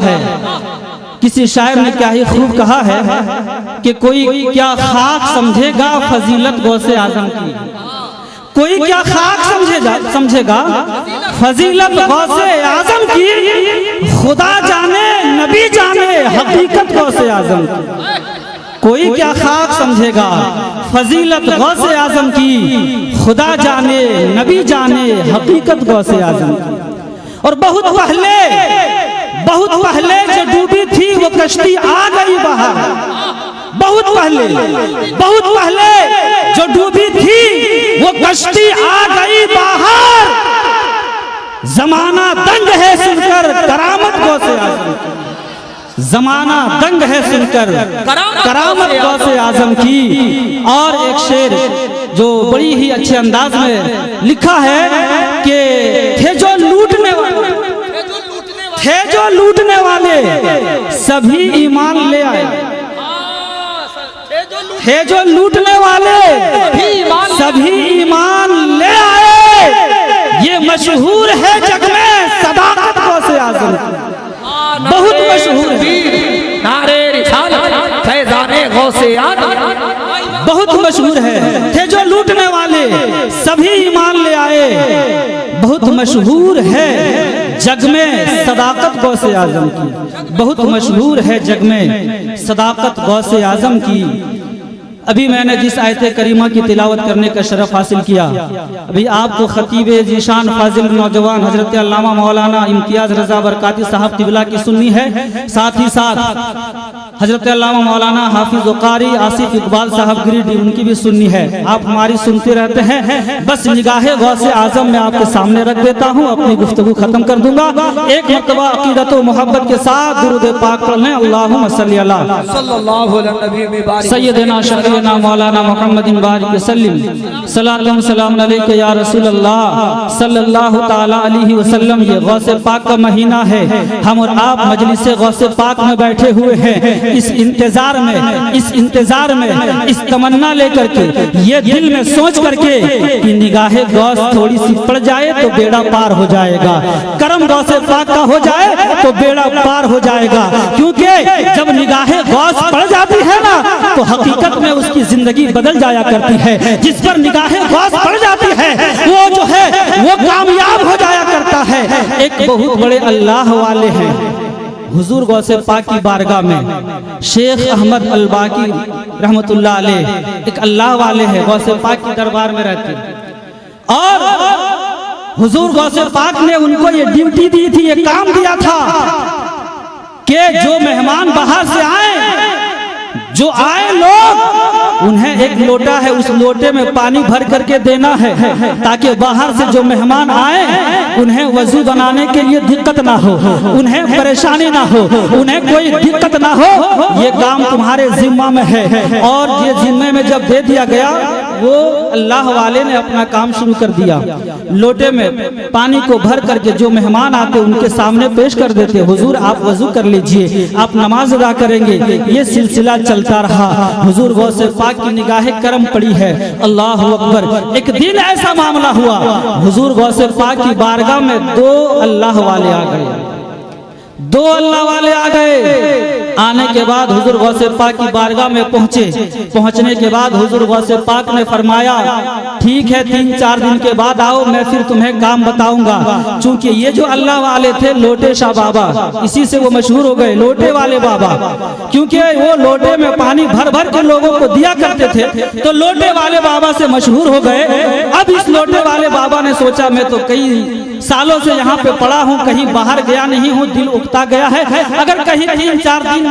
है। किसी शायर ने क्या ही खूब कहा है कि कोई क्या खाक समझेगा फजीलत गौसे आजम की, कोई क्या खाक समझेगा फजीलत गौसे आजम की, खुदा जाने नबी जाने हकीकत गौसे आजम की। कोई क्या खाक समझेगा फजीलत गौसे आजम की, खुदा जाने नबी जाने हकीकत गौसे आजम की। और बहुत पहले जो डूबी थी वो कश्ती आ गई बाहर। बहुत पहले जो डूबी थी वो कश्ती आ गई बाहर। जमाना दंग है सुनकर करामत गौसे आजम की, जमाना दंग है सुनकर करामत गौसे आजम की। और एक शेर जो बड़ी ही अच्छे अंदाज में लिखा है कि थे जो लूटने वाले सभी ईमान ले आए, थे जो लूटने वाले सभी ईमान ले आए। ये मशहूर है जग में सदाकत गौसे आजम की, बहुत मशहूर है। नारे रिसालत फैज़ाने गौसे आजम बहुत मशहूर है। थे जो लूटने वाले सभी ईमान ले आए, बहुत मशहूर है जग में सदाकत गौसे आजम की, बहुत मशहूर है जग में सदाकत गौसे आजम की। अभी मैंने जिस आयत करीमा की तिलावत करने का शरफ हासिल किया, अभी आपको खतीब जीशान फाजिल नौजवान हजरत अल्लामा मौलाना इम्तियाज रजा बरकाती साहब किबला की सुन्नी है, साथ ही साथ हजरत अल्लामा मौलाना हाफिज कारी आसिफ इकबाल साहब गिरिडीह उनकी भी सुन्नी है। आप हमारी सुनते रहते हैं, बस निगाहे गौसे आजम में आपके सामने रख देता हूँ, अपनी गुफ्तगू खत्म कर दूंगा। एक मरतबा अकीदत व मोहब्बत के साथ दुरूद पाक पढ़ लें। अल्लाहुम्मा सल्ली अला सय्यदना शफीना मौलाना मुहम्मदिन बारिक वसल्लम, सलातुन सलाम अलैका या रसूल अल्लाह सल्लल्लाहु तआला अलैहि वसल्लम। ये गौसे पाक का महीना है, हम और आप मजलिस गौसे पाक में बैठे हुए हैं, इस इंतजार में इस तमन्ना लेकर के, ये दिल में सोच करके कि निगाहे गौस थोड़ी सी पड़ जाए तो बेड़ा पार हो जाएगा, करम गौसे पाक का हो जाए तो बेड़ा पार हो जाएगा। क्योंकि जब निगाहे गौस पड़ जाती है ना तो हकीकत में उसकी जिंदगी बदल जाया करती है। जिस पर निगाहे गौस पड़ जाती है वो जो है वो कामयाब हो जाया करता है। एक बहुत बड़े अल्लाह वाले हैं हुजूर गौसे पाक की बारगाह में, शेख अहमद अलबाकी रहमतुल्लाह अलैह, एक अल्लाह वाले हैं, गौसे पाक की दरबार में रहते हैं। और हुजूर गौसे पाक ने उनको ये ड्यूटी दी थी, ये काम दिया था कि जो मेहमान बाहर से जो आए लोग, उन्हें एक लोटा है, उस लोटे में पानी भर करके देना है, ताकि बाहर से जो मेहमान आए उन्हें वजू बनाने के लिए दिक्कत ना हो, उन्हें परेशानी ना हो, उन्हें कोई दिक्कत ना हो। ये काम तुम्हारे जिम्मा में है। और ये जिम्मे में जब दे दिया गया, वो अल्लाह वाले ने अपना काम शुरू कर दिया। लोटे में पानी को भर करके जो मेहमान आते उनके सामने पेश कर देते, हुजूर आप वजू कर लीजिए, आप नमाज अदा करेंगे। ये सिलसिला चलता रहा। हुजूर गौसे पाक की निगाहे करम पड़ी है। अल्लाह अकबर। एक दिन ऐसा मामला हुआ, हुजूर गौसे पाक की बारगाह में दो अल्लाह वाले आ गए, दो अल्लाह वाले आ गए। आने के बाद हुजूर गौसे पाक की बारगाह में पहुंचे। पहुंचने के बाद हुजूर गौसे पाक ने फरमाया, ठीक है 3-4 दिन के बाद आओ, मैं फिर तुम्हें काम बताऊंगा। चूंकि ये जो अल्लाह वाले थे लोटे शाह बाबा, इसी से वो मशहूर हो गए, लोटे वाले बाबा। क्योंकि वो लोटे में पानी भर भर के लोगों को दिया करते थे, तो लोटे वाले बाबा से मशहूर हो गए। अब इस लोटे वाले बाबा ने सोचा, मैं तो कई सालों से यहाँ पे पड़ा हूँ, कहीं बाहर गया नहीं हूँ, दिल उकता गया है, अगर कहीं 3-4 दिन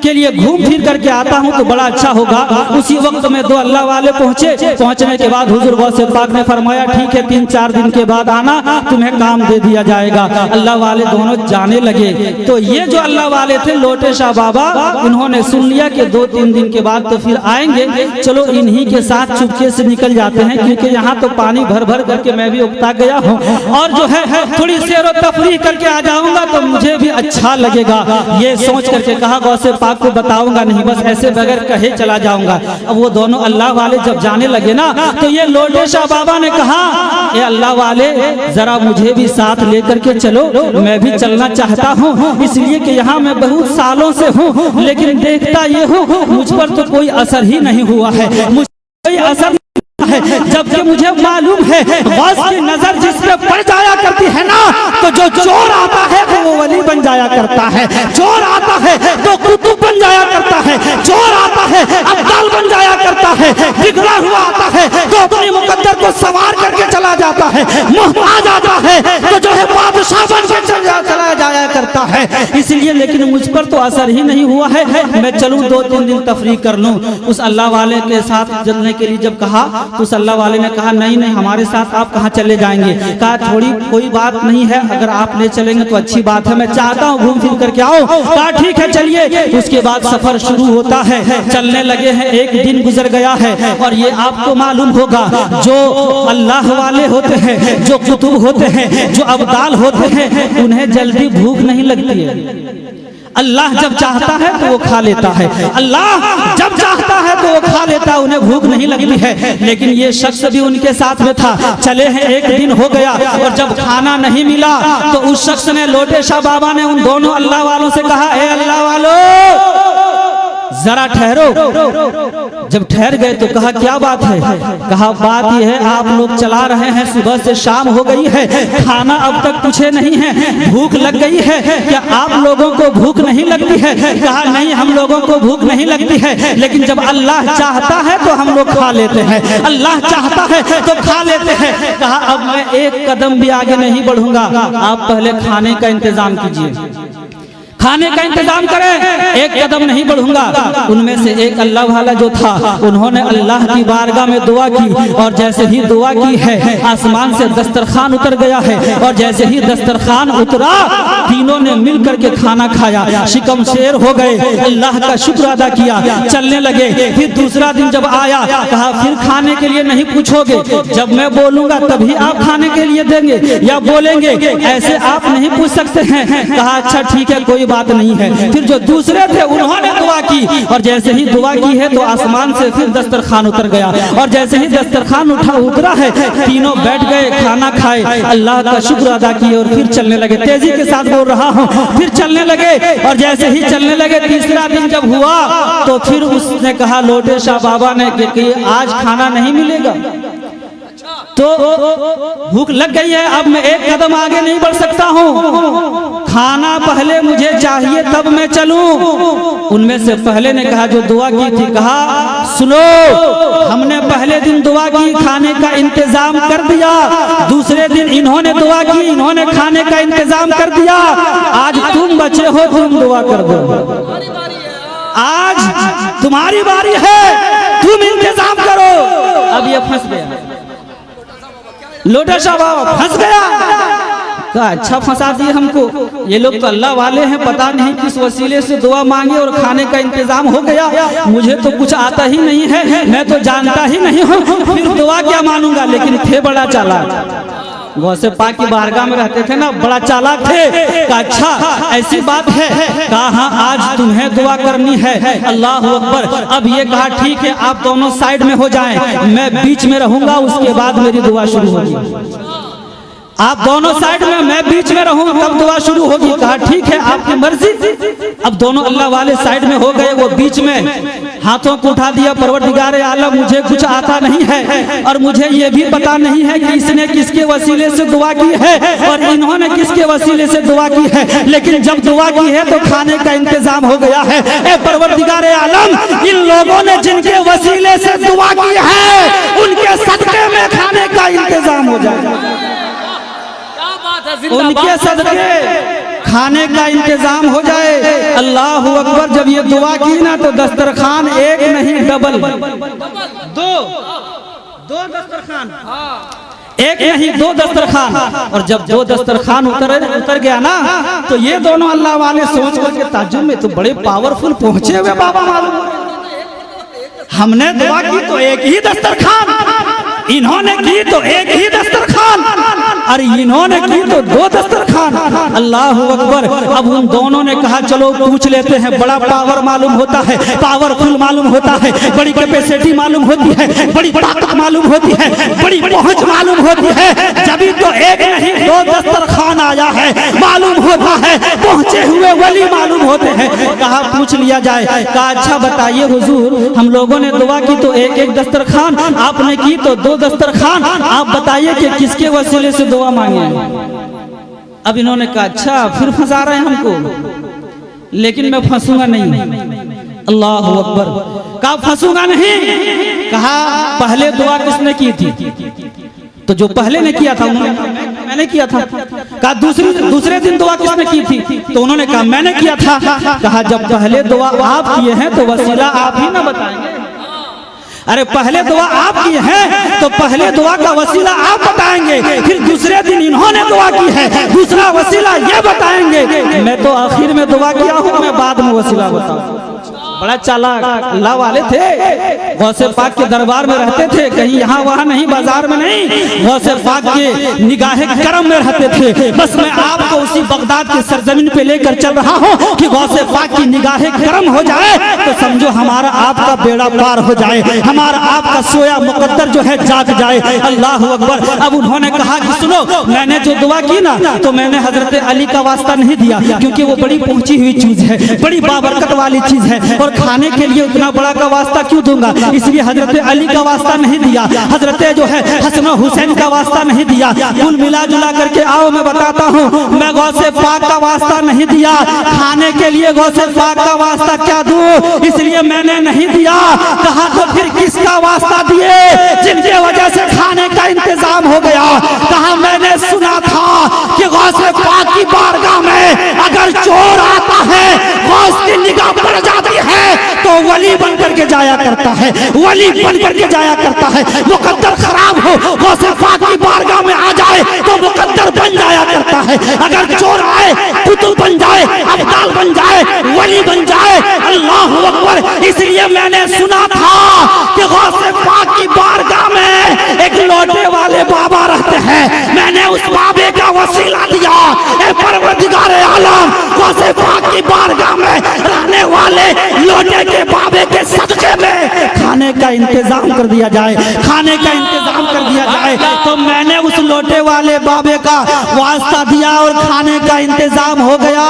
के लिए घूम फिर करके आता हूँ तो बड़ा अच्छा होगा। उसी वक्त में दो अल्लाह वाले पहुंचे। पहुंचने के बाद हुजूर गौसे पाक ने फरमाया, ठीक है 3-4 दिन के बाद आना, तुम्हें काम दे दिया जाएगा। अल्लाह वाले दोनों जाने लगे। तो ये जो अल्लाह वाले थे लोटे शाह बाबा, उन्होंने सुन लिया कि 2-3 दिन के बाद तो फिर आएंगे, चलो इन्हीं के साथ चुपके से निकल जाते हैं, क्योंकि यहाँ तो पानी भर भर करके मैं भी उकता गया हूँ। और जो जो है थोड़ी सैर व तफरीह करके आ जाऊंगा तो मुझे भी अच्छा लगेगा। ये सोच करके कहा गौसे पाक को बताऊंगा नहीं, बस ऐसे बगैर कहे चला जाऊंगा। अब वो दोनों अल्लाह वाले जब जाने लगे ना तो ये लोटे शाह बाबा ने कहा, ये अल्लाह वाले जरा मुझे भी साथ लेकर के चलो, मैं भी चलना चाहता हूँ, इसलिए कि यहाँ मैं बहुत सालों से हूँ, लेकिन देखता ये हूँ मुझ पर तो कोई असर ही नहीं हुआ है, मुझ कोई असर है, जबकि मुझे मालूम है गौस की नजर जिस पे पड़ जाया करती है ना तो जो चोर आता है वो वली बन जाया करता है, चोर आता है तो कुतुब बन जाया करता है, चोर आता है अब्दाल बन जाया करता है, बिगड़ा हुआ आता है तो अपने मुकद्दर को सवार करके चला जाता है, मोहताज आता है तो जो है बादशाह बन के चला जाया करता है। इसलिए लेकिन मुझ पर तो असर ही नहीं हुआ है, मैं चलूं 2-3 दिन तफरीह कर लूं। उस अल्लाह वाले के साथ चलने के लिए जब कहा तो उस अल्लाह वाले ने कहा नहीं नहीं हमारे साथ आप कहाँ चले जाएंगे। कहा थोड़ी कोई बात नहीं है, अगर आप ले चलेंगे तो अच्छी बात है, मैं चाहता हूँ घूम फिर करके आओ। कहा ठीक है चलिए। उसके बाद सफर शुरू होता है, चलने लगे हैं, एक दिन गुजर गया है। और ये आपको मालूम होगा जो अल्लाह वाले होते हैं, जो कुतुब होते हैं, जो अब्दाल होते हैं, उन्हें जल्दी भूख नहीं लगती है। अल्लाह जब चाहता है तो वो खा लेता है, अल्लाह जब चाहता है तो वो खा लेता है, उन्हें भूख नहीं लगती है। लेकिन ये शख्स भी उनके साथ में था, चले हैं, एक दिन हो गया और जब खाना नहीं मिला तो उस शख्स ने, लोटे शाह बाबा ने उन दोनों अल्लाह वालों से कहा, ए अल्लाह वालों जरा ठहरो। जब ठहर गए तो कहा क्या बात है? कहा बात यह है आप लोग चला रहे हैं, सुबह से शाम हो गई है, खाना अब तक पूछे नहीं है, भूख लग गई है, क्या आप लोगों को भूख नहीं लगती है? कहा नहीं हम लोगों को भूख नहीं लगती है, लेकिन जब अल्लाह चाहता है तो हम लोग खा लेते हैं, अल्लाह चाहता है तो खा लेते हैं। कहा अब मैं एक कदम भी आगे नहीं बढ़ूंगा, आप पहले खाने का इंतजाम कीजिए, खाने का इंतजाम करें, एक कदम नहीं बढ़ूंगा। उनमें से एक अल्लाह वाला जो था उन्होंने अल्लाह की बारगाह में दुआ की और जैसे ही दुआ की है आसमान से दस्तरखान उतर गया है और जैसे ही दस्तरखान उतरा तीनों ने मिल करके खाना खाया, शिकम शेर हो गए, अल्लाह का शुक्र अदा किया, चलने लगे। फिर दूसरा दिन जब आया कहा फिर खाने के लिए नहीं पूछोगे, जब मैं बोलूंगा तभी आप खाने के लिए देंगे या बोलेंगे, ऐसे आप नहीं पूछ सकते हैं। कहा अच्छा ठीक है कोई बात नहीं है। फिर जो दूसरे थे उन्होंने दुआ की और जैसे ही दुआ की है तो आसमान से फिर दस्तरखान उतर गया और जैसे ही दस्तरखान उतरा है तीनों बैठ गए, खाना खाए, अल्लाह का शुक्र अदा किए और फिर चलने लगे। तेजी के साथ बोल रहा हूँ, फिर चलने लगे और जैसे ही चलने लगे तीसरा दिन जब हुआ तो फिर उसने कहा, लोटे शाह बाबा ने कि आज खाना नहीं मिलेगा तो भूख लग गई है, अब मैं एक कदम आगे नहीं बढ़ सकता हूँ, खाना पहले मुझे चाहिए तब मैं चलूं। उनमें से पहले ने कहा जो दुआ की थी, कहा सुनो हमने पहले दिन दुआ की, खाने का इंतजाम कर दिया, दूसरे दिन इन्होंने दुआ की, इन्होंने खाने का इंतजाम कर दिया, आज तुम बचे हो, तुम दुआ कर दो, आज तुम्हारी बारी है, तुम इंतजाम करो। अब ये फंस गया, लोटा शाह बाबा फंस गया। कहा अच्छा फंसा दिए हमको, ये लोग तो अल्लाह वाले हैं, पता नहीं किस वसीले से दुआ मांगे और खाने का इंतजाम हो गया, मुझे तो कुछ आता ही नहीं है, मैं तो जानता ही नहीं हूँ, फिर दुआ क्या मानूंगा। लेकिन थे बड़ा चालाक, गौसे पाक की बारगाह में रहते थे ना, बड़ा चालाक थे। कहा अच्छा ऐसी बात है? कहा हाँ आज तुम्हें दुआ करनी है। अल्लाह अकबर। अब ये कहा ठीक है आप दोनों साइड में हो जाएं, मैं बीच में रहूंगा, उसके बाद मेरी दुआ शुरू होगी। आप दोनों साइड में, मैं बीच में रहूं, तब दुआ शुरू होगी। कहा ठीक है आपकी मर्जी। अब दोनों अल्लाह वाले साइड में हो गए, वो बीच में हाथों को उठा दिया, परवरदिगार आलम मुझे कुछ आता नहीं है और मुझे ये भी पता नहीं है कि इसने किसके वसीले से दुआ की है और इन्होंने किसके वसीले से दुआ की है, लेकिन जब दुआ की है तो खाने का इंतजाम हो गया है। ए परवरदिगार आलम, इन लोगों ने जिनके वसीले से दुआ की है उनके सदके में खाने का इंतजाम हो जाए, उनके सदके खाने का इंतजाम हो जाए। अल्लाह अकबर। जब ये दुआ की ना तो दस्तरखान एक नहीं डबल, दो दस्तरखान, एक नहीं दो दस्तरखान। और जब दो दस्तरखान उतर गया ना तो ये दोनों अल्लाह वाले सोच करके ताज्जुब में, तो बड़े पावरफुल पहुंचे हुए बाबा, मालूम हमने दुआ की तो एक ही दस्तरखान, इन्होंने की तो एक ही दस्तरखान। अरे इन्होंने की तो 2 दस्तरखान। अल्लाह अकबर। अब उन दोनों ने कहा चलो पूछ लेते हैं, बड़ा पावर मालूम होता है, पावरफुल मालूम होता है, बड़ी कैपेसिटी मालूम होती है, बड़ी ताकत मालूम होती है, बड़ी पहुंच मालूम होती है। जब तो एक नहीं 2 दस्तरखान आया है, मालूम होता है, पहुंचे हुए वली मालूम होते हैं। कहा पूछ लिया जाए। कहा अच्छा बताइए हुजूर, हम लोगों ने दुआ की तो एक दस्तरखान, आपने की तो 2 दस्तरखान, आप बताइए कि किसके वसीले से दुआ मांगे। अब इन्होंने कहा अच्छा फिर फंसा रहे हैं हमको, लेकिन मैं फंसूंगा नहीं। अल्लाह अकबर। कहा फंसूंगा नहीं। कहा पहले दुआ किसने की थी? तो जो पहले ने किया था उन्होंने कहा मैंने किया था। कहा दूसरे दिन दुआ किसने की थी? तो उन्होंने कहा मैंने किया था। कहा जब पहले दुआ आप किए हैं तो वसीला आप ही ना बताएंगे। अरे पहले दुआ आप किए हैं तो पहले दुआ का वसीला आप बताएंगे, फिर दूसरे दिन इन्होंने दुआ की है, दूसरा वसीला ये बताएंगे। मैं तो आखिर में दुआ किया हूँ, मैं बाद में वसीला बताऊँ। बड़ा चालाक अल्लाह वाले थे, गौसे पाक के दरबार में रहते थे, कहीं यहाँ वहाँ नहीं, बाजार में नहीं, गौसे पाक के निगाहे करम में रहते थे। बस मैं आपको उसी बगदाद की सरजमीन पे लेकर चल रहा हूँ कि गौसे पाक की निगाहे करम हो जाए तो समझो हमारा आपका बेड़ा पार हो जाए, हमारा आपका सोया मुकद्दर जो है जाग जाए। अल्लाह अकबर। अब उन्होंने कहा कि सुनो, मैंने जो दुआ की ना तो मैंने हजरत अली का वास्ता नहीं दिया, क्योंकि वो बड़ी पहुंची हुई चीज है, बड़ी बाबरकत वाली चीज है, और खाने के लिए उतना बड़ा का वास्ता क्यों दूंगा, इसलिए हजरत अली का वास्ता नहीं दिया, हजरत जो है हसन हुसैन का वास्ता नहीं दिया। कुल मिला जुला करके आओ मैं बताता हूँ, मैं गौसे पाक का वास्ता नहीं दिया, खाने के लिए गौसे पाक का वास्ता क्या दूं, इसलिए मैंने नहीं दिया। कहा तो फिर किसका वास्ता दिए जिनके वजह से खाने का इंतजाम हो गया? कहा मैंने सुना था कि गौसे पाक की बारगाह में अगर चोर आता है, गौस की निगाह पड़ जाती है तो वली बन करके जाया करता है, वली बन करके जाया करता है। मुकद्दर खराब हो, गौसे पाक की बारगाह में आ जाए तो मुकद्दर बन जाया करता है। अगर चोर आए, कुतुब बन जाए, अब्दाल बन जाए, वली बन जाए। अल्लाह अकबर। इसलिए मैंने सुना था कि गौसे पाक की बारगाह में एक लोटे वाले बाबा रहते हैं, मैंने उस बाबे का वसीला दिया। ए परवरदिगार आलम, गौसे पाक की बारगाह में रहने वाले लोटे के बाबे के सदके में खाने का इंतजाम कर दिया जाए, खाने का इंतजाम कर दिया जाए। तो मैंने उस लोटे वाले बाबे का वास्ता दिया और खाने का इंतजाम हो गया।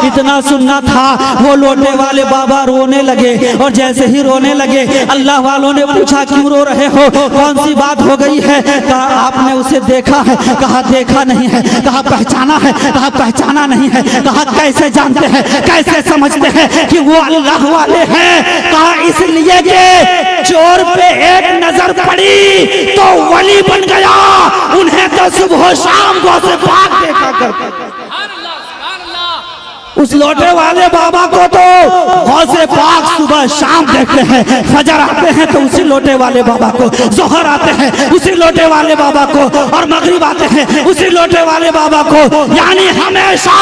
इतना सुनना था, वो लोटे वाले बाबा रोने लगे, और जैसे ही रोने लगे अल्लाह वालों ने पूछा क्यों रो रहे हो, कौन सी बात हो गई है? कहा आपने उसे देखा है? कहा देखा नहीं है। कहा पहचाना है? कहा पहचाना नहीं है। कहा कैसे जानते हैं, कैसे समझते हैं कि वो अल्लाह वाले हैं? कहा इसलिए कि चोर पे एक नजर पड़ी तो वली बन गया, उन्हें तो सुबह शाम गौसे पाक देखा करते। उस लोटे वाले बाबा को तो गौसे पाक सुबह शाम देखते हैं, फजर आते हैं तो उसी लोटे वाले बाबा को, जोहर आते हैं उसी लोटे वाले बाबा को, और मगरिब आते हैं उसी लोटे वाले बाबा को। यानी हमेशा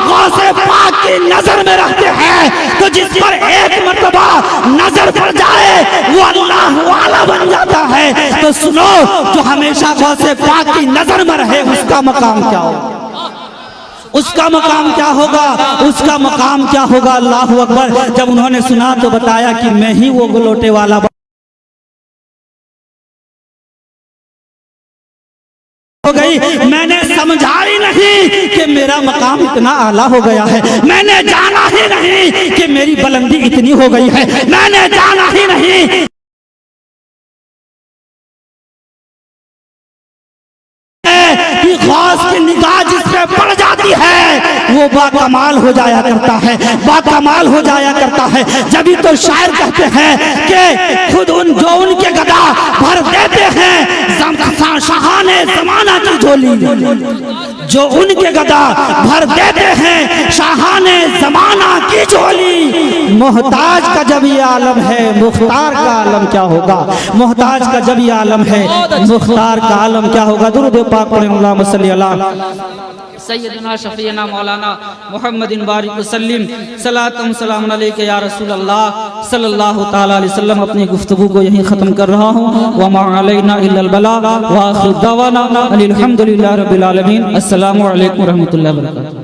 गौसे पाक की नजर में रहते हैं। तो जिस पर एक मर्तबा नजर पड़ जाए वो अल्लाह वाला बन जाता है। तो सुनो, जो हमेशा गौसे पाक की नजर में रहे उसका मकाम क्या होगा, उसका मकाम क्या होगा, उसका मकाम क्या होगा। अल्लाह अकबर। जब उन्होंने सुना तो बताया कि मैं ही वो लोटे वाला हो गई। मैंने समझा ही नहीं कि मेरा मकाम इतना आला हो गया है, मैंने जाना ही नहीं कि मेरी बुलंदी इतनी हो गई है, मैंने जाना ही नहीं कि गौस की निगाह जिस पे पड़ जाती है वो बाकमाल हो जाया करता है, बाकमाल हो जाया करता है। जब तो शायर कहते हैं कि खुद जो उनके गदा भर देते हैं शाहाने जमाना की झोली, जो उनके गदा भर देते हैं शाहाने जमाना की झोली। मोहताज का जब ये आलम है, मुख्तार का आलम क्या होगा? मोहताज का जब ये आलम है, मुख्तार का आलम क्या होगा? दुरूद पाक पढ़ें। अल्लाहुम्मा सल्ली अला सय्यदना शफीना मौलाना मुहम्मदिन बारिक वसल्लिम सलातुम सलामुन अलैका या रसूल अल्लाह। सल्लल्लाहु ताला अलैहि वसल्लम अपनी गुफ्तगू को यहीं ख़त्म कर रहा हूँ। व मा अलैना इल्लल बलाग व आखिर दावाना अनिल हम्दुलिल्लाहि रब्बिल आलमीन। अस्सलामु अलैकुम व रहमतुल्लाहि व बरकातुहू।